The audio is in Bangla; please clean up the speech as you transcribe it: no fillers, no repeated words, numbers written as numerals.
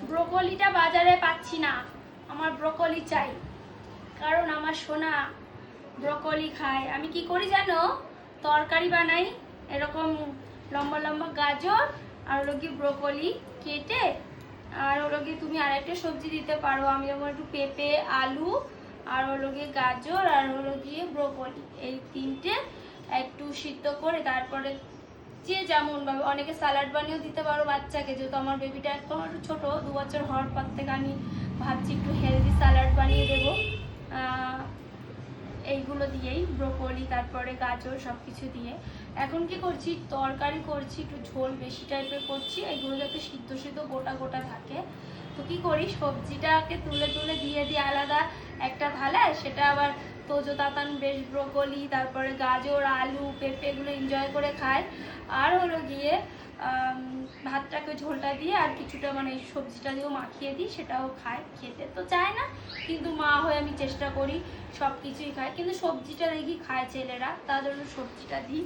ব্রোকলিটা বাজারে পাচ্ছি না, আমার ব্রোকলি চাই, কারণ আমার সোনা ব্রোকলি খায়। আমি কি করি জানো, তরকারি বানাই এরকম লম্বা লম্বা গাজর আর হলো কি ব্রোকলি কেটে, আর হলো কি তুমি আরেকটা সবজি দিতে পারো, আমি যেমন একটু পেঁপে আলু আর হলো গিয়ে গাজর আর হলো গিয়ে ব্রোকলি, এই তিনটে একটু সিদ্ধ করে তারপরে যে যেমন ভাবে, অনেকে স্যালাড বানিয়েও দিতে পারো বাচ্চাকে, যেহেতু আমার বেবিটা একদম একটু ছোট, 2 বছর হওয়ার পর থেকে আমি ভাবছি একটু হেলদি স্যালাড বানিয়ে দেবো এইগুলো দিয়েই, ব্রোকলি তারপরে গাজর সব কিছু দিয়ে। এখন কি করছি, তরকারি করছি, একটু ঝোল বেশি টাইপের করছি, এগুলো যাতে সিদ্ধ সিদ্ধ গোটা গোটা থাকে। তো কি করি, সবজিটাকে তুলে তুলে দিয়ে দিই আলাদা একটা থালায়, সেটা আবার তোজো তাতান বেশ ব্রোকলি তারপরে গাজর আলু পেঁপে এগুলো এনজয় করে খায়। আর হলো গিয়ে ভাতটাকে ঝোলটা দিয়ে আর কিছুটা মানে সবজিটা দিয়েও মাখিয়ে দিই, সেটাও খায়। খেতে তো চায় না, কিন্তু মা হয়ে আমি চেষ্টা করি সব কিছুই খায়, কিন্তু সবজিটা দেখি খায় ছেলেরা, তার জন্য সবজিটা দিই।